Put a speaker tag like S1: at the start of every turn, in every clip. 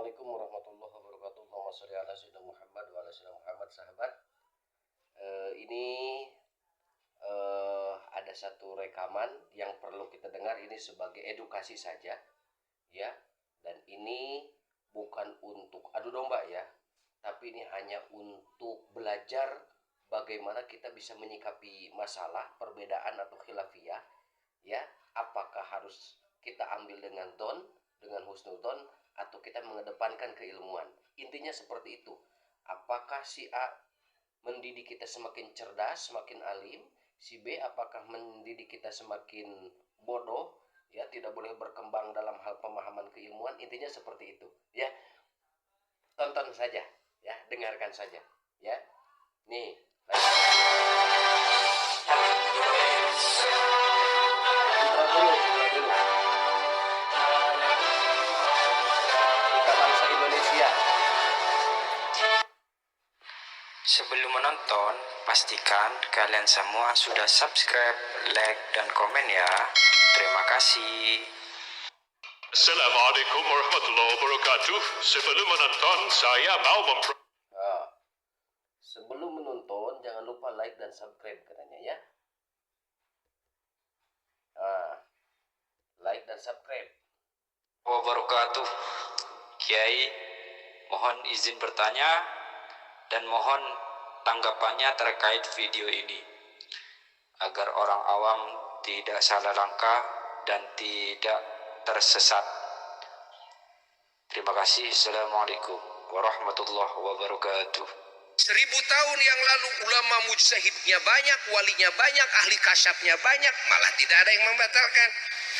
S1: Assalamualaikum warahmatullahi wabarakatuh. Allahumma sholli ala sayyidina Muhammad wa ala sayyidina Muhammad. Sahabat, ini ada satu rekaman yang perlu kita dengar. Ini sebagai edukasi saja, ya. Dan ini bukan untuk adu domba, ya. Tapi ini hanya untuk belajar bagaimana kita bisa menyikapi masalah, perbedaan atau khilafiyah, ya. Apakah harus kita ambil dengan husnudon, atau kita mengedepankan keilmuan. Intinya seperti itu. Apakah si A mendidik kita semakin cerdas, semakin alim, si B apakah mendidik kita semakin bodoh, ya, tidak boleh berkembang dalam hal pemahaman keilmuan. Intinya seperti itu, ya. Tonton saja, ya, dengarkan saja, ya. Nih, intro dulu. Kita bangsa Indonesia.
S2: Sebelum menonton, pastikan kalian semua sudah subscribe, like, dan komen ya. Terima kasih.
S3: Assalamualaikum warahmatullahi wabarakatuh. Sebelum menonton, saya mau
S1: Sebelum menonton, jangan lupa like dan subscribe katanya, ya. Like dan subscribe.
S2: Wabarakatuh. Kiai, mohon izin bertanya dan mohon tanggapannya terkait video ini agar orang awam tidak salah langkah dan tidak tersesat. Terima kasih. Assalamualaikum warahmatullahi wabarakatuh.
S4: 1000 tahun yang lalu ulama mujtahidnya banyak, walinya banyak, ahli kasyafnya banyak, malah tidak ada yang membatalkan.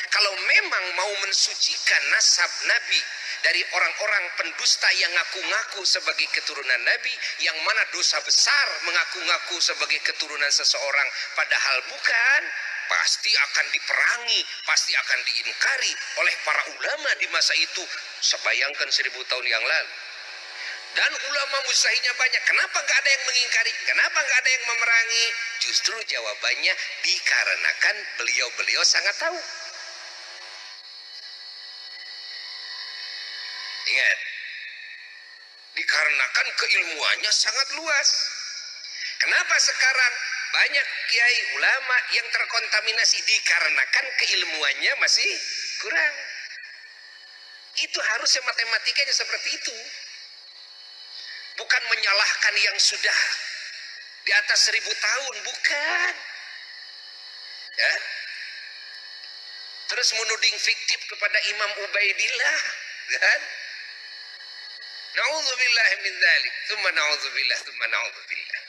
S4: Kalau memang mau mensucikan nasab Nabi dari orang-orang pendusta yang ngaku-ngaku sebagai keturunan Nabi, yang mana dosa besar mengaku-ngaku sebagai keturunan seseorang padahal bukan, pasti akan diperangi, pasti akan diingkari oleh para ulama di masa itu. Sebayangkan 1000 tahun yang lalu. Dan ulama mujtahidnya banyak. Kenapa nggak ada yang mengingkari? Kenapa nggak ada yang memerangi? Justru jawabannya dikarenakan beliau-beliau sangat tahu. Ingat, dikarenakan keilmuannya sangat luas. Kenapa sekarang banyak kiai ulama yang terkontaminasi? Dikarenakan keilmuannya masih kurang. Itu harusnya matematikanya seperti itu. Bukan menyalahkan yang sudah di atas 1000 tahun, bukan. Ya. Terus menuding fiktif kepada Imam Ubaidillah, kan? Na'udzubillah min dzalik, tsumma na'udzubillah, tsumma na'udzubillah.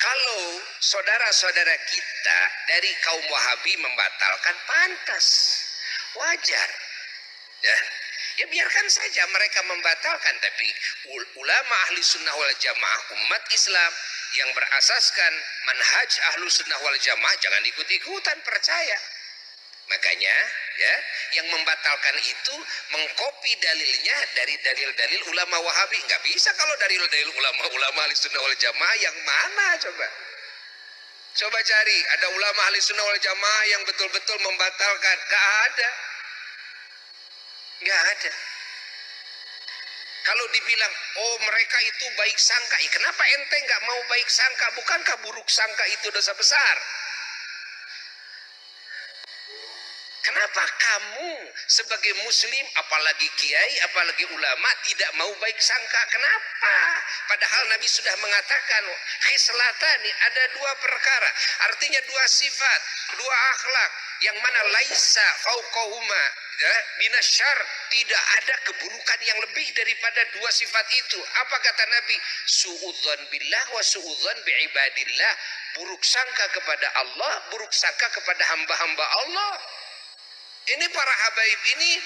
S4: Kalau saudara-saudara kita dari kaum Wahabi membatalkan, pantas, wajar. Ya biarkan saja mereka membatalkan, tapi ulama ahli sunnah wal jamaah umat Islam yang berasaskan manhaj ahlu sunnah wal jamaah jangan ikut-ikutan, percaya. Makanya ya, yang membatalkan itu mengkopi dalilnya dari dalil-dalil ulama Wahabi. Nggak bisa kalau dalil-dalil ulama ahli sunnah wal jamaah yang mana coba? Coba cari, ada ulama ahli sunnah wal jamaah yang betul-betul membatalkan. Nggak ada. Nggak ada. Kalau dibilang, oh mereka itu baik sangka, ya kenapa ente nggak mau baik sangka? Bukankah buruk sangka itu dosa besar? Kenapa kamu sebagai muslim, apalagi kiai, apalagi ulama, tidak mau baik sangka? Kenapa? Padahal Nabi sudah mengatakan, khislatani, ada 2 perkara, artinya 2 sifat, 2 akhlak, yang mana laisa fauqahuma ya, minasyar, tidak ada keburukan yang lebih daripada 2 sifat itu. Apa kata Nabi? Su'udzan billah wa su'udzan bi'ibadillah. Buruk sangka kepada Allah, buruk sangka kepada hamba-hamba Allah. Ini para habaib ini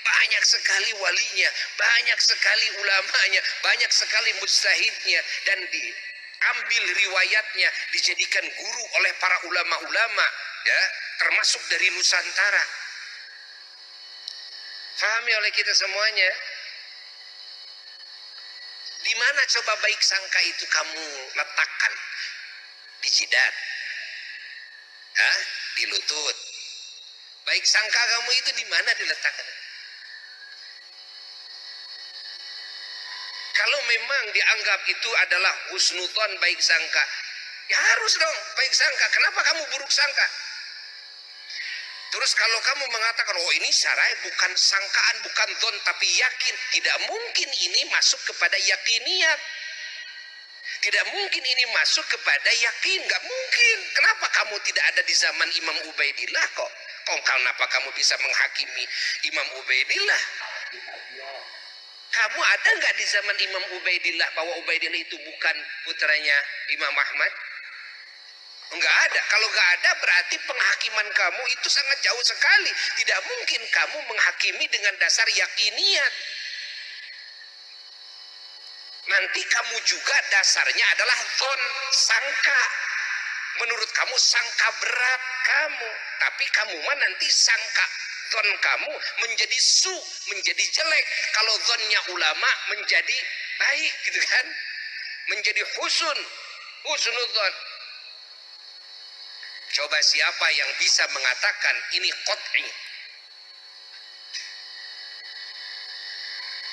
S4: banyak sekali walinya, banyak sekali ulamanya, banyak sekali mujtahidnya, dan diambil riwayatnya, dijadikan guru oleh para ulama-ulama, ya, termasuk dari Nusantara. Fahami oleh kita semuanya. Di mana coba baik sangka itu kamu letakkan? Di jidat, di lutut. Baik sangka kamu itu di mana diletakkan? Kalau memang dianggap itu adalah husnudzon, baik sangka, ya harus dong baik sangka. Kenapa kamu buruk sangka? Terus kalau kamu mengatakan, oh ini sarai bukan sangkaan, bukan dzon, tapi yakin, tidak mungkin ini masuk kepada yakiniyat. Tidak mungkin ini masuk kepada yakin, nggak mungkin. Kenapa kamu tidak ada di zaman Imam Ubaidillah kok? Kenapa kamu bisa menghakimi Imam Ubaidillah? Kamu ada nggak di zaman Imam Ubaidillah bahwa Ubaidillah itu bukan putranya Imam Ahmad? Enggak ada. Kalau enggak ada berarti penghakiman kamu itu sangat jauh sekali. Tidak mungkin kamu menghakimi dengan dasar yakiniyat. Nanti kamu juga dasarnya adalah dzon, sangka. Menurut kamu sangka berat kamu. Tapi kamu mah nanti sangka dzon kamu menjadi menjadi jelek. Kalau dzonnya ulama menjadi baik gitu kan. Menjadi husnudzon. Coba siapa yang bisa mengatakan ini qat'i?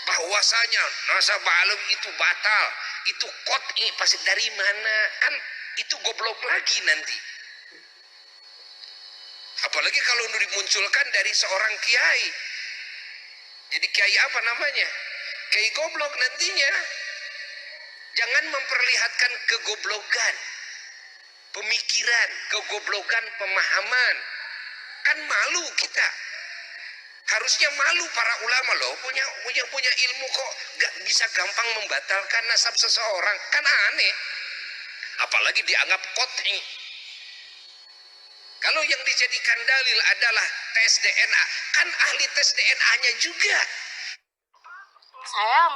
S4: Bahwasanya nasabah alam itu batal, itu qat'i, pasti dari mana? Kan itu goblok lagi nanti. Apalagi kalau dimunculkan dari seorang kiai. Jadi kiai apa namanya? Kiai goblok nantinya. Jangan memperlihatkan kegoblokan pemikiran, kegoblokan pemahaman. Kan malu kita. Harusnya malu para ulama loh, punya ilmu kok gak bisa gampang membatalkan nasab seseorang. Kan aneh. Apalagi dianggap qat'i. Kalau yang dijadikan dalil adalah tes DNA, kan ahli tes DNA-nya juga.
S5: Sayang,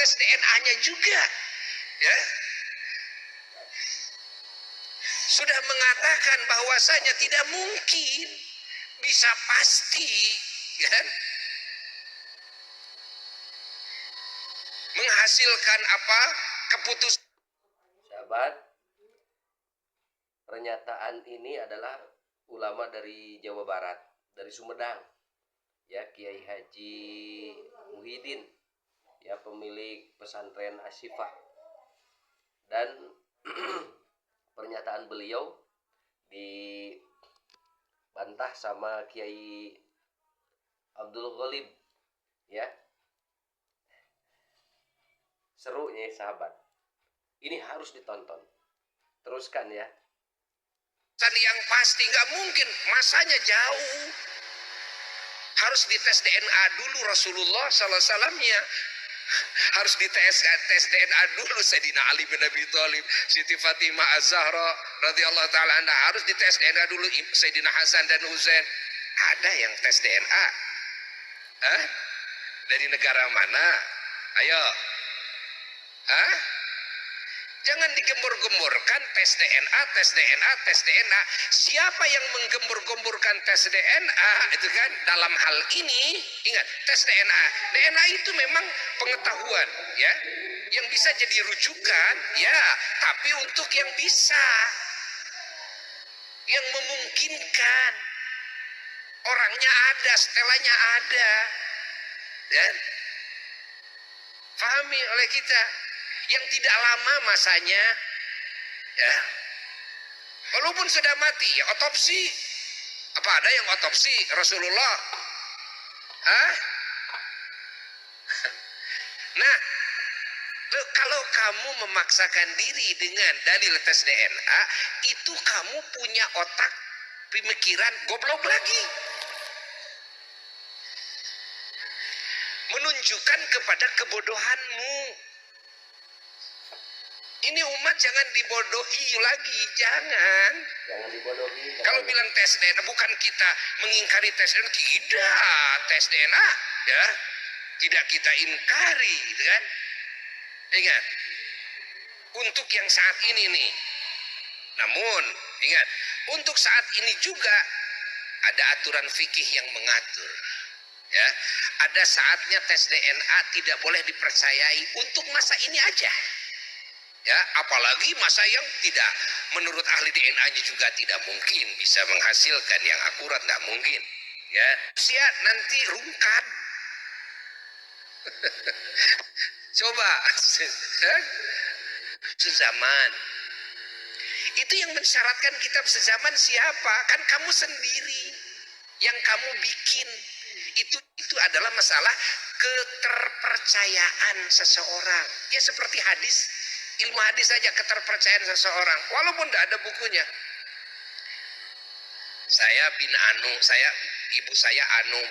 S4: Tes DNA-nya juga. Ya. Sudah mengatakan bahwasanya tidak mungkin bisa pasti, kan? Menghasilkan apa? Keputusan.
S1: Sahabat, pernyataan ini adalah ulama dari Jawa Barat, dari Sumedang, ya, Kiai Haji Muhyiddin, ya, pemilik pesantren Asyifa. Dan pernyataan beliau dibantah sama Kiai Abdul Ghalib, ya. Serunya sahabat, ini harus ditonton. Teruskan ya.
S4: Yang pasti nggak mungkin, masanya jauh. Harus dites DNA dulu Rasulullah SAW-nya. Harus dites DNA dulu Sayyidina Ali bin Abi Thalib, Siti Fatimah Az-Zahra radhiyallahu taala anha, harus dites DNA dulu Sayyidina Hasan dan Husain. Ada yang tes DNA? Hah? Dari negara mana? Ayo. Hah? Jangan digembor-gemborkan tes DNA, tes DNA, tes DNA. Siapa yang menggembor-gemborkan tes DNA itu kan dalam hal ini, ingat, tes DNA. DNA itu memang pengetahuan, ya, yang bisa jadi rujukan, ya, tapi untuk yang bisa, yang memungkinkan. Orangnya ada, setelahnya ada, ya. Pahami oleh kita. Yang tidak lama masanya, ya, walaupun sudah mati, ya, otopsi. Apa ada yang otopsi Rasulullah? Hah? Nah, kalau kamu memaksakan diri dengan dalil tes DNA, itu kamu punya otak pemikiran goblok lagi. Menunjukkan kepada kebodohanmu. Ini umat jangan dibodohi lagi, jangan.
S1: Jangan dibodohi.
S4: Kalau bilang tes DNA, bukan kita mengingkari tes DNA, tidak. Tes DNA, ya, tidak kita ingkari, gitu kan? Ingat, untuk yang saat ini nih. Namun, ingat, untuk saat ini juga ada aturan fikih yang mengatur. Ya, ada saatnya tes DNA tidak boleh dipercayai untuk masa ini aja. Ya, apalagi masa yang tidak, menurut ahli DNA-nya juga tidak mungkin bisa menghasilkan yang akurat, nggak mungkin. Ya, usia nanti rungkat. Coba sezaman. Itu yang mensyaratkan kitab sezaman siapa? Kan kamu sendiri yang kamu bikin. Itu adalah masalah keterpercayaan seseorang. Ya seperti hadis, ilmu hadis saja keterpercayaan seseorang. Walaupun tidak ada bukunya. Saya bin Anu, ibu saya Anu,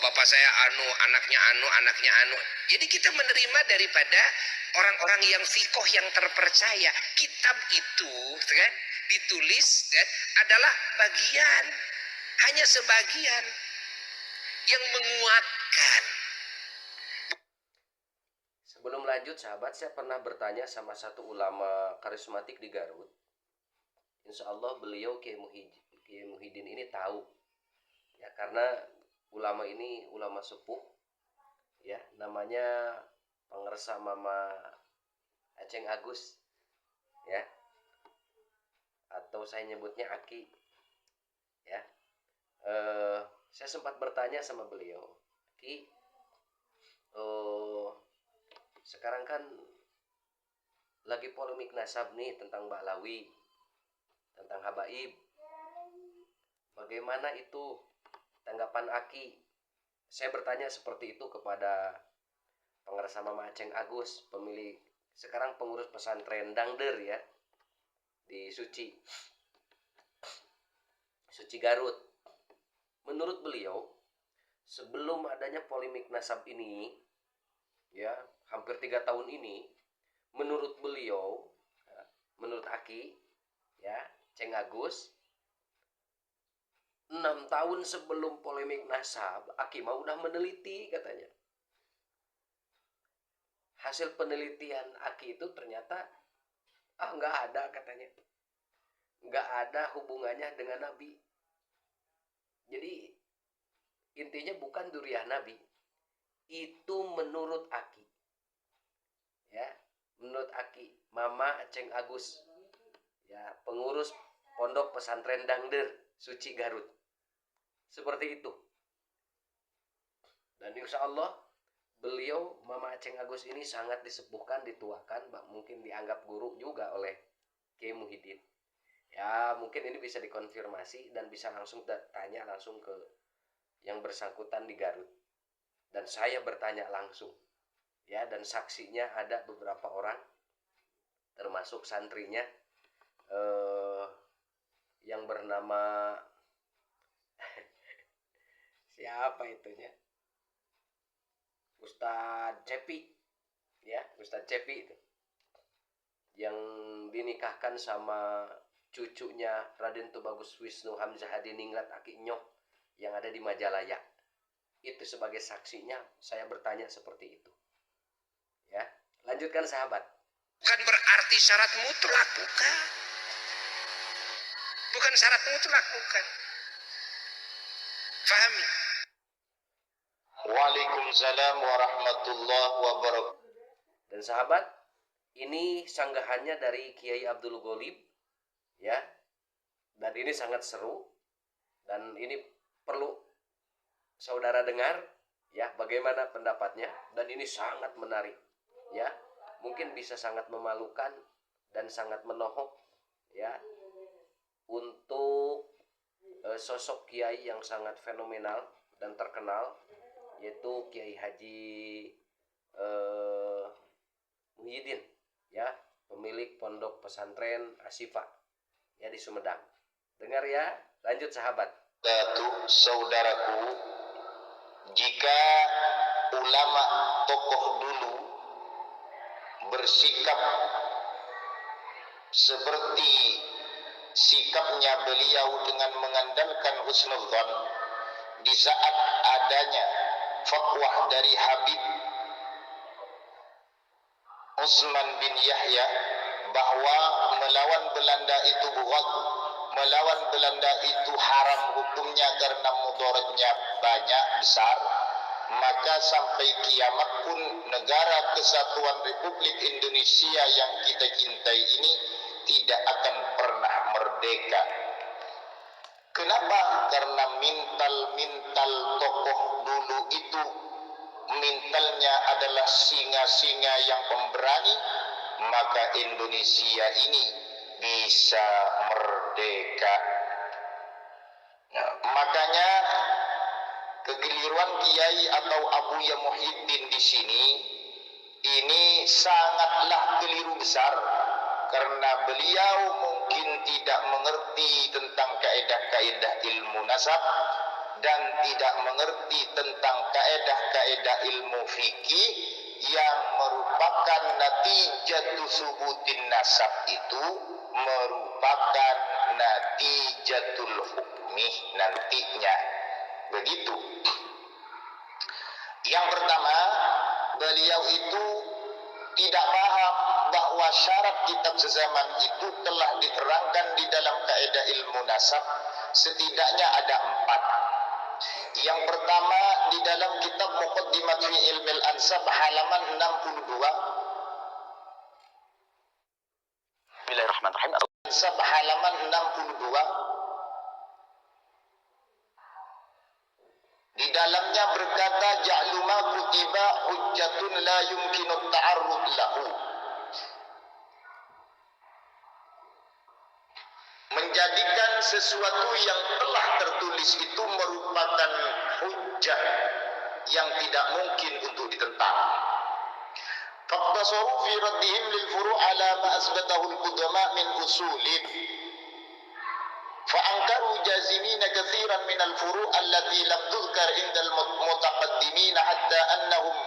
S4: bapak saya Anu, anaknya Anu. Jadi kita menerima daripada orang-orang yang fikoh yang terpercaya. Kitab itu kan ditulis kan, adalah bagian, hanya sebagian yang menguatkan.
S1: Sebelum lanjut sahabat, saya pernah bertanya sama satu ulama karismatik di Garut. Insya Allah beliau Kiai Muhyiddin ini tahu ya, karena ulama ini ulama sepuh ya, namanya Pangersa Mama Aceng Agus ya, atau saya nyebutnya Aki ya. Saya sempat bertanya sama beliau, Ki, sekarang kan lagi polemik nasab nih tentang Bahlawi, tentang habaib. Bagaimana itu tanggapan Aki? Saya bertanya seperti itu kepada Pangersa Mama Aceng Agus, pemilik sekarang pengurus pesantren Dangder ya di Suci Garut. Menurut beliau, sebelum adanya polemik nasab ini ya, hampir 3 tahun ini, menurut beliau, menurut Aki ya, Ceng Agus, 6 tahun sebelum polemik nasab, Aki mah udah meneliti katanya. Hasil penelitian Aki itu ternyata nggak ada katanya, nggak ada hubungannya dengan Nabi. Jadi intinya bukan duriah Nabi. Itu menurut Aki ya, menurut Aki Mama Aceng Agus ya, pengurus pondok pesantren Dangder Suci Garut, seperti itu. Dan insya Allah beliau Mama Aceng Agus ini sangat disepuhkan, dituakan, mungkin dianggap guru juga oleh Kiai Muhyiddin ya. Mungkin ini bisa dikonfirmasi dan bisa langsung tanya langsung ke yang bersangkutan di Garut, dan saya bertanya langsung ya, dan saksinya ada beberapa orang termasuk santrinya yang bernama siapa itunya, Ustadz Cepi ya, Ustadz Cepi itu yang dinikahkan sama cucunya Raden Tubagus Wisnu Hamzah Hadiningrat Aki Nyok yang ada di Majalaya. Itu sebagai saksinya saya bertanya seperti itu ya. Lanjutkan sahabat.
S4: Bukan berarti syarat mutlak, bukan. Bukan syarat mutlak, bukan. Fahami.
S5: Waalaikumsalam warahmatullahi wabarakatuh.
S1: Dan sahabat, ini sanggahannya dari Kiai Abdul Ghalib ya. Dan ini sangat seru, dan ini perlu saudara dengar ya, bagaimana pendapatnya. Dan ini sangat menarik ya, mungkin bisa sangat memalukan dan sangat menohok ya untuk sosok kiai yang sangat fenomenal dan terkenal, yaitu Kiai Haji Muhyiddin ya, pemilik pondok pesantren Asyifa ya di Sumedang. Dengar ya, lanjut sahabat.
S5: Saudaraku, jika ulama tokoh dulu bersikap seperti sikapnya beliau dengan mengandalkan husnudzon di saat adanya fatwa dari Habib Utsman bin Yahya bahwa melawan Belanda itu buat, melawan Belanda itu haram hukumnya karena mudaratnya banyak besar, maka sampai kiamat pun negara kesatuan Republik Indonesia yang kita cintai ini tidak akan pernah merdeka. Kenapa? Karena mintal tokoh dulu itu mentalnya adalah singa-singa yang pemberani, maka Indonesia ini bisa merdeka. Nah, makanya kekeliruan Kiai atau Abuya Muhyiddin di sini ini sangatlah keliru besar, karena beliau mungkin tidak mengerti tentang kaedah-kaedah ilmu nasab dan tidak mengerti tentang kaedah-kaedah ilmu fikih yang merupakan natijatu subutin nasab itu merupakan natijatul hukmi nantinya. Begitu. Yang pertama, beliau itu tidak paham bahwa syarat kitab sezaman itu telah diterangkan di dalam kaidah ilmu nasab, setidaknya ada 4. Yang pertama, di dalam kitab Muqaddimat fi Ilmil Ansab halaman 62. Bismillahirrahmanirrahim. Ansab halaman 62. Di dalamnya berkata, ja'lu ma kutiba hujjatun la yumkinu ta'arrud lahu. Menjadikan sesuatu yang telah tertulis itu merupakan hujjah yang tidak mungkin untuk ditentang. Faqtasaru fi raddihim lil furu' ala ma asbatahu al-qudama min usulin. فأنكروا جازمين كثيرا من الفروع التي لم تذكر عند المتقدمين حتى أنهم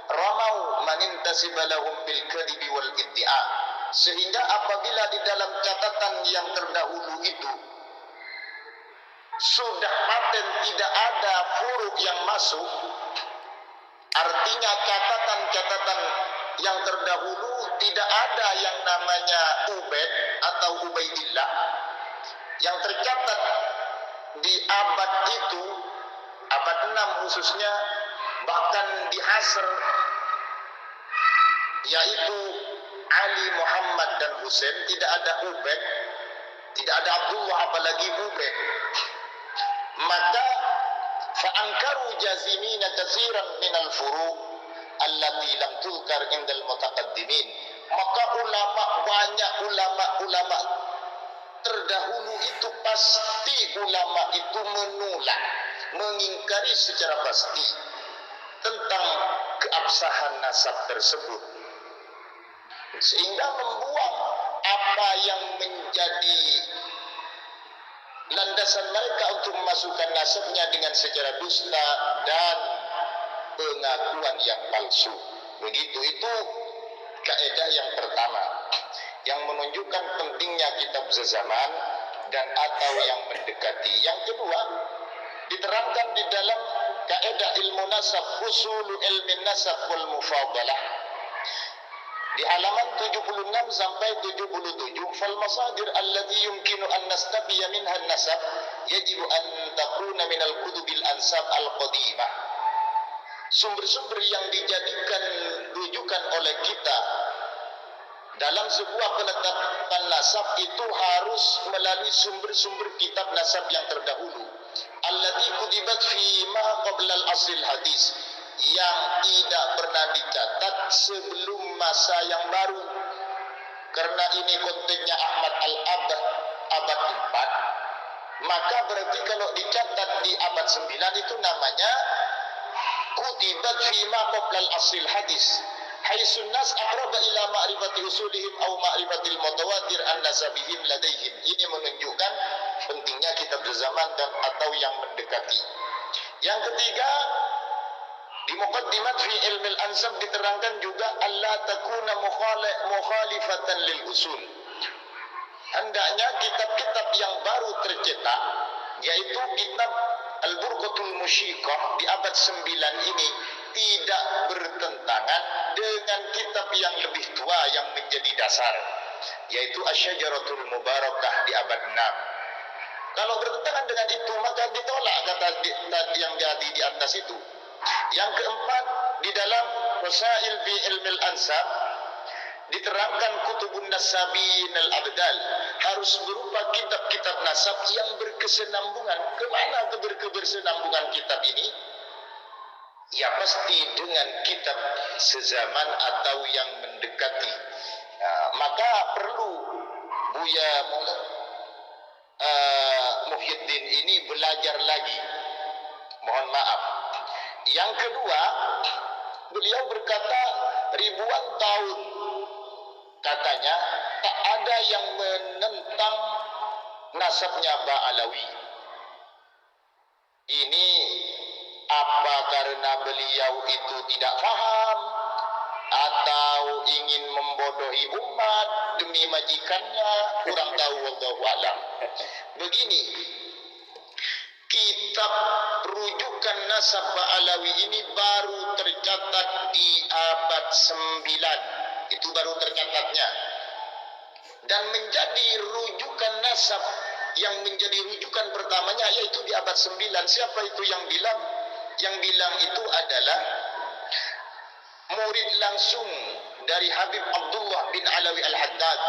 S5: رموا من انتسب لهم بالكذب والادعاء. Sehingga apabila di dalam catatan yang terdahulu itu sudah paten tidak ada furu yang masuk, artinya catatan-catatan yang terdahulu tidak ada yang namanya Ubaid atau Ubaidillah yang tercatat di abad itu, abad 6 khususnya, bahkan di Hasr, yaitu Ali, Muhammad dan Husain, tidak ada Ubaid, tidak ada Abdullah, apalagi Ubaid. Maka fa'ankaru jazimina katsiran minal furu' allati lam tuzkar indal mutaqaddimin. Maka banyak ulama terdahulu itu pasti ulama itu menolak, mengingkari secara pasti tentang keabsahan nasab tersebut, sehingga membuang apa yang menjadi landasan mereka untuk memasukkan nasabnya dengan secara dusta dan pengakuan yang palsu. Begitu, itu kaidah yang pertama yang menunjukkan pentingnya kitab sezaman dan atau yang mendekati. Yang kedua, diterangkan di dalam kaidah ilmu nasab, usul ilmi nasab wal mufadalah, di halaman 76 sampai 77. Fal masadir allati yumkinu an nastafiya minha an-nasab yajibu an takuna min al-kutubil ansab al-qadimah. Sumber-sumber yang dijadikan rujukan oleh kita dalam sebuah penetapan nasab itu harus melalui sumber-sumber kitab nasab yang terdahulu. Allati kutibat fi ma qabla al-asl hadis, yang tidak pernah dicatat sebelum masa yang baru. Karena ini konteksnya Ahmad al-Abad abad 4, maka berarti kalau dicatat di abad 9 itu namanya kutibat fi ma qabla al-asl hadis. Haisun nas aqraba ila ma'rifati usulihim aw ma'rifatil mutawatir an nasabihim ladaihim. Ini menunjukkan pentingnya kitab zaman dan atau yang mendekati. Yang ketiga, di Muqaddimat fi Ilmil Ansab diterangkan juga Allah takuna mukhalifatan lil usul. Hendaknya kitab-kitab yang baru tercetak, yaitu kitab Al-Burqatul Musyiqah di abad 9 ini, tidak bertentangan dengan kitab yang lebih tua yang menjadi dasar, yaitu Asy-Syajaratul Mubarakah di abad 6. Kalau bertentangan dengan itu, maka ditolak kata yang jadi di atas itu. Yang keempat, di dalam Wasail fi Ilmil Ansab diterangkan kutubun nasabin al-abdal, harus berupa kitab-kitab nasab yang berkesinambungan. Kemana keberkesinambungan kitab ini? Ya pasti dengan kitab sezaman atau yang mendekati. Maka perlu Buya Muhyiddin ini belajar lagi. Mohon maaf. Yang kedua, beliau berkata ribuan tahun katanya tak ada yang menentang nasabnya Ba'alawi. Ini apa karena beliau itu tidak faham atau ingin membodohi umat demi majikannya, kurang tahu, wallahu a'lam. Begini, kitab rujukan nasab Ba'alawi ini baru tercatat di abad 9. Itu baru tercatatnya. Dan menjadi rujukan nasab yang menjadi rujukan pertamanya yaitu di abad 9. Siapa itu yang bilang? Yang bilang itu adalah murid langsung dari Habib Abdullah bin Alawi Al-Haddad,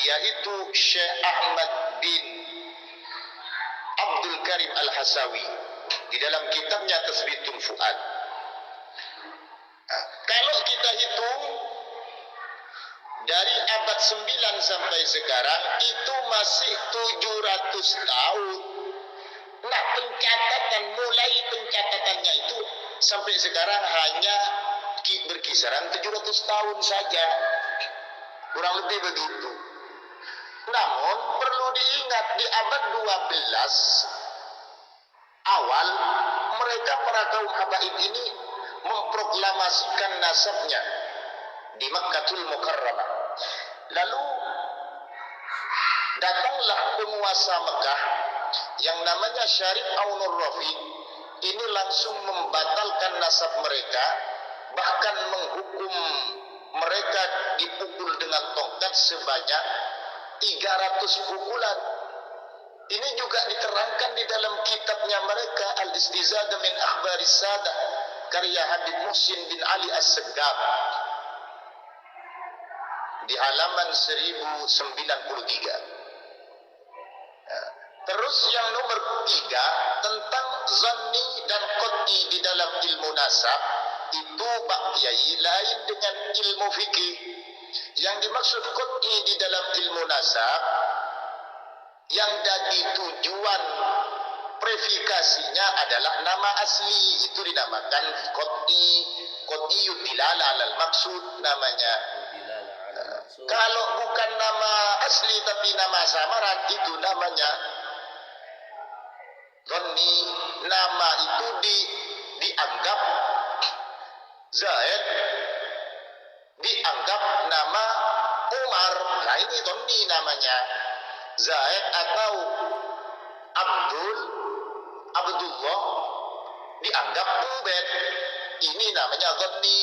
S5: yaitu Syekh Ahmad bin Abdul Karim Al-Hasawi di dalam kitabnya Tasbitul Fuad. Kalau kita hitung dari abad 9 sampai sekarang itu masih 700 tahun. Nah, mulai pencatatannya itu sampai sekarang hanya berkisaran 700 tahun saja. Kurang lebih begitu. Namun perlu diingat di abad 12 awal mereka para kaum habaib ini memproklamasikan nasabnya di Makkatul Mukarramah. Lalu datanglah penguasa Mekah yang namanya Syarif Aunur Rafiq. Ini langsung membatalkan nasab mereka, bahkan menghukum mereka dipukul dengan tongkat sebanyak 300 pukulan. Ini juga diterangkan di dalam kitabnya mereka Al-Istizadah min Akhbaris Sadah karya Habib Muhsin bin Ali As-Segaf di halaman 1093. Terus yang nomor 3 tentang zanni dan qat'i di dalam ilmu nasab, itu Pak Kiai lain dengan ilmu fikih. Yang dimaksud qat'i di dalam ilmu nasab yang jadi tujuan prefikasinya adalah nama asli, itu dinamakan qat'iyud dilalah alal maksud namanya. Kalau bukan nama asli tapi nama samaran itu namanya zanni. Nama itu dianggap Zaid, dianggap nama Umar. Nah ini zanni namanya. Zaid atau Abdullah dianggap Ubaid. Ini namanya zanni.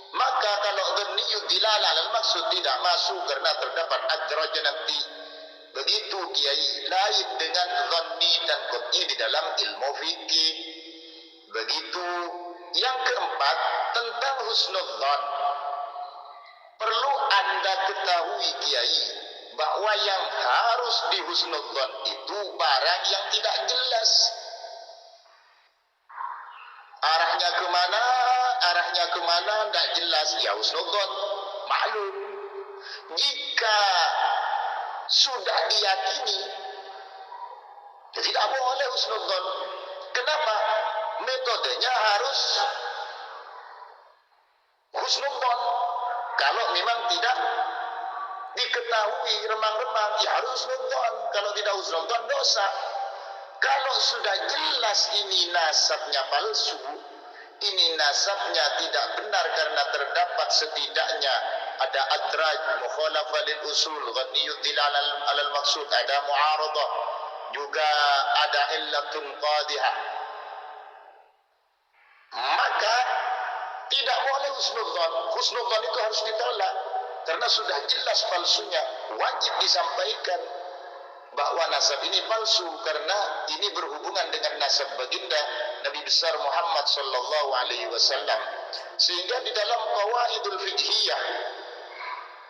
S5: Maka kalau zanni yudilalah al maksud tidak masuk karena terdapat adraj nanti. Begitu Kiai, lain dengan zanni dan qat'i di dalam ilmu fikih. Begitu. Yang keempat tentang husnudzan. Perlu Anda ketahui Kiai bahwa yang harus dihusnudzan itu barang yang tidak jelas. Arahnya kemana tidak jelas, ya husnudzan maklum. Jika sudah diyakini, tidak boleh husnudzan. Kenapa? Metodenya harus husnudzan. Kalau memang tidak diketahui remang-remang, ya harus husnudzan. Kalau tidak husnudzan dosa. Kalau sudah jelas ini nasabnya palsu, ini nasabnya tidak benar karena terdapat setidaknya ada adraj, mukhalafah lil usul, ghaniyud dilal alal maksud, ada mu'aradah, juga ada illatun qadihah. Maka tidak boleh husnudzan. Husnudzan itu harus ditolak karena sudah jelas palsunya. Wajib disampaikan bahwa nasab ini palsu karena ini berhubungan dengan nasab baginda Nabi besar Muhammad sallallahu alaihi wasallam. Sehingga di dalam qawaidul fiqhiyah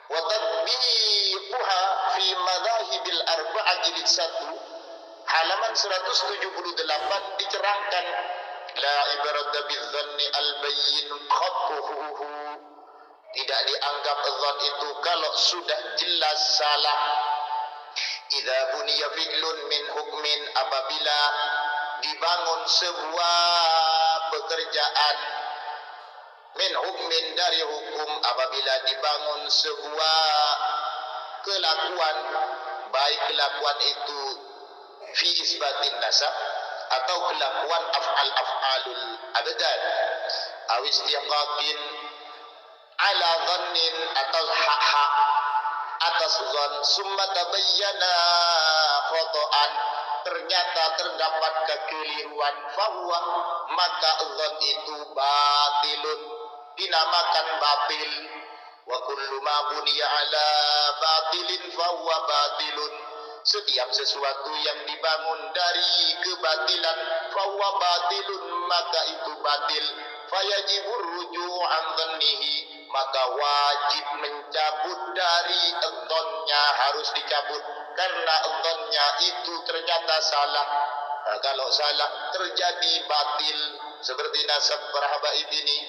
S5: wa tadbiquha fi madhahibil arba'ah jilid 1 halaman 178 diterangkan la ibrata bidzanni al-bayyin khatuhu. Tidak dianggap dzan itu kalau sudah jelas salah. Idza buniya fi'lun min hukmin, apabila dibangun sebuah pekerjaan, min hukmin dari hukum, apabila dibangun sebuah kelakuan, baik kelakuan itu fi isbatin nasab atau kelakuan af'alul abdan, aw istiqaqin ala dhannin, atau hak atas dhan, summa tabayyana khata'an, ternyata terdapat kekeliruan, fahuwa, maka dhan itu batilun, dinamakan batil. Wa kullu ma buniya ala batilin fahuwa batilun. Setiap sesuatu yang dibangun dari kebatilan, fahuwa batilun, maka itu batil. Fayajibur ruju' an dhannihi, maka wajib mencabut dari dhannya, harus dicabut karena dhannya itu ternyata salah. Nah, kalau salah terjadi batil, seperti nasab para habaib ini.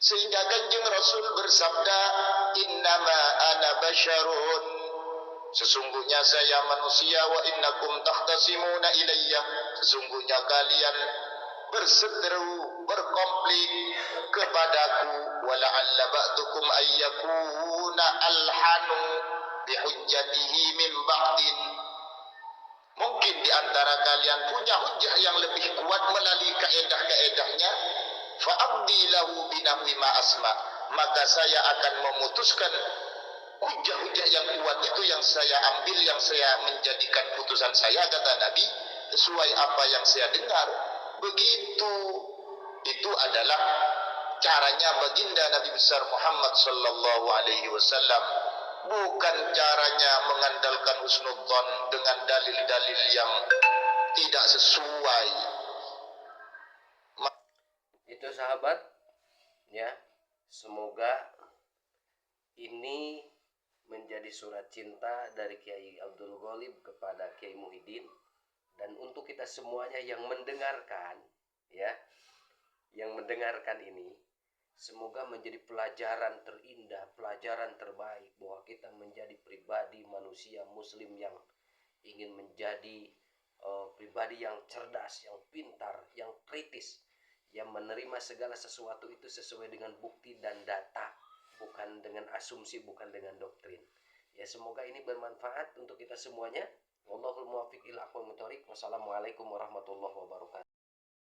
S5: Sehingga Kanjeng Rasul bersabda, innama ana basyarun, sesungguhnya saya manusia, wa innakum tahtasimuna ilayya, sesungguhnya kalian berseteru, berkonflik kepadaku, wala'alla ba'dukum ayyakuna alhanu bihujjatihi min ba'din, mungkin di antara kalian punya hujjah yang lebih kuat melalui kaedah-kaedahnya. Fa'abdi lahu binahwi ma asma, maka saya akan memutuskan hujjah-hujjah yang kuat itu, yang saya ambil, yang saya menjadikan putusan saya, kata Nabi, sesuai apa yang saya dengar. Begitu. Itu adalah caranya baginda Nabi besar Muhammad sallallahu alaihi wasallam. Bukan caranya mengandalkan husnudzon dengan dalil-dalil yang tidak sesuai.
S1: Itu sahabat ya, semoga ini menjadi surat cinta dari Kiai Abdul Ghalib kepada Kiai Muhyiddin, dan untuk kita semuanya yang mendengarkan ya, yang mendengarkan ini, semoga menjadi pelajaran terindah, pelajaran terbaik, bahwa kita menjadi pribadi manusia muslim yang ingin menjadi pribadi yang cerdas, yang pintar, yang kritis, yang menerima segala sesuatu itu sesuai dengan bukti dan data, bukan dengan asumsi, bukan dengan doktrin. Ya, semoga ini bermanfaat untuk kita semuanya. Wallahul muwaffiq ila aqwamit thoriq. Wassalamualaikum warahmatullahi wabarakatuh.